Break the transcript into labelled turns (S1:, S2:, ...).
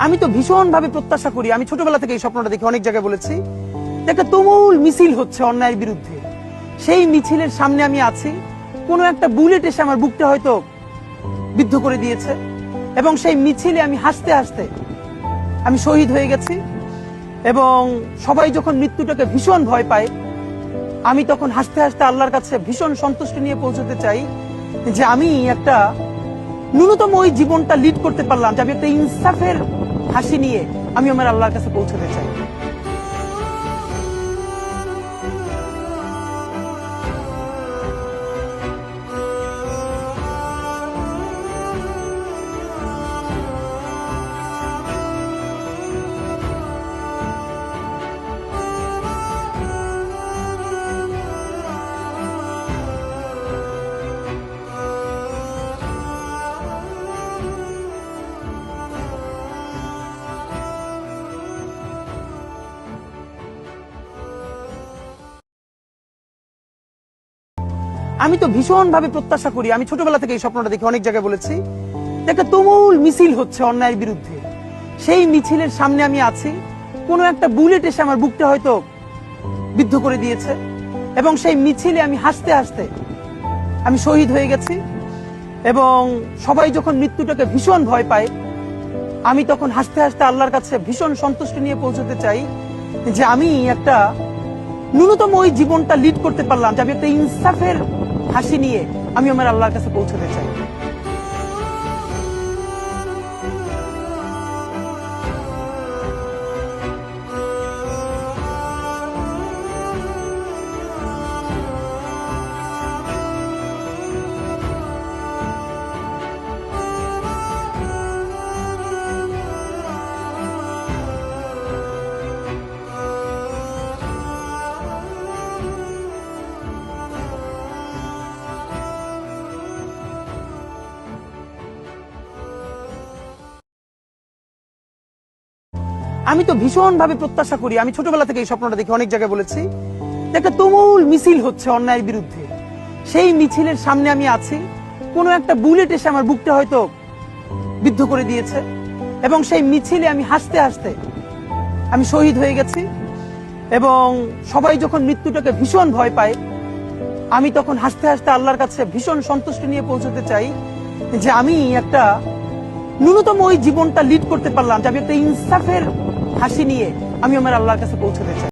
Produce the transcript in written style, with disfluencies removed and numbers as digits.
S1: আমি তো ভীষণ ভাবে প্রত্যাশা করি, আমি ছোটবেলা থেকে এই স্বপ্নটা দেখি, অনেক জায়গায় বলেছি, একটা তুমুল মিছিল হচ্ছে অন্যায়ের বিরুদ্ধে। সেই মিছিলের সামনে আমি আছি, কোনো একটা বুলেট এসে আমার বুকটা হয়তো বিদ্ধ করে দিয়েছে, এবং সেই মিছিলে আমি হাসতে হাসতে আমি শহীদ হয়ে গেছি। এবং সবাই যখন মৃত্যুটাকে ভীষণ ভয় পায়, আমি তখন হাসতে হাসতে আল্লাহর কাছে ভীষণ সন্তুষ্টি নিয়ে পৌঁছতে চাই যে আমি একটা ন্যূনতম ওই জীবনটা লিড করতে পারলাম, যে আমি একটা ইনসাফের হাসি নিয়ে আমি আমার আল্লাহর কাছে পৌঁছতে চাই। আমি তো ভীষণ ভাবে প্রত্যাশা করি, আমি ছোটবেলা থেকে এই স্বপ্নটা দেখি, অনেক জায়গায় বলেছি, একটা তুমুল মিছিল হচ্ছে অন্যায়ের বিরুদ্ধে। সেই মিছিলের সামনে আমি আছি, কোনো একটা বুলেট এসে আমার বুকটা হয়তো বিদ্ধ করে দিয়েছে, এবং সেই মিছিলে আমি হাসতে হাসতে আমি শহীদ হয়ে গেছি। এবং সবাই যখন মৃত্যুটাকে ভীষণ ভয় পায়, আমি তখন হাসতে হাসতে আল্লাহর কাছে ভীষণ সন্তুষ্টি নিয়ে পৌঁছতে চাই যে আমি একটা ন্যূনতম ওই জীবনটা লিড করতে পারলাম, যে আমি একটা ইনসাফের হাসি নিয়ে আমি আমার আল্লাহর কাছে পৌঁছতে চাই। আমি তো ভীষণ ভাবে প্রত্যাশা করি, আমি ছোটবেলা থেকে এই স্বপ্নটা দেখি, অনেক জায়গায় বলেছি, একটা তুমুল মিছিল হচ্ছে অন্যায়ের বিরুদ্ধে। সেই মিছিলের সামনে আমি আছি, কোনো একটা বুলেট এসে আমার বুকটা হয়তো বিদ্ধ করে দিয়েছে, এবং সেই মিছিলে আমি হাসতে হাসতে আমি শহীদ হয়ে গেছি। এবং সবাই যখন মৃত্যুটাকে ভীষণ ভয় পায়, আমি তখন হাসতে হাসতে আল্লাহর কাছে ভীষণ সন্তুষ্টি নিয়ে পৌঁছতে চাই যে আমি একটা ন্যূনতম ওই জীবনটা লিড করতে পারলাম, যে আমি একটা ইনসাফের হাসি নিয়ে আমি আমার আল্লাহর কাছে পৌঁছতে চাই।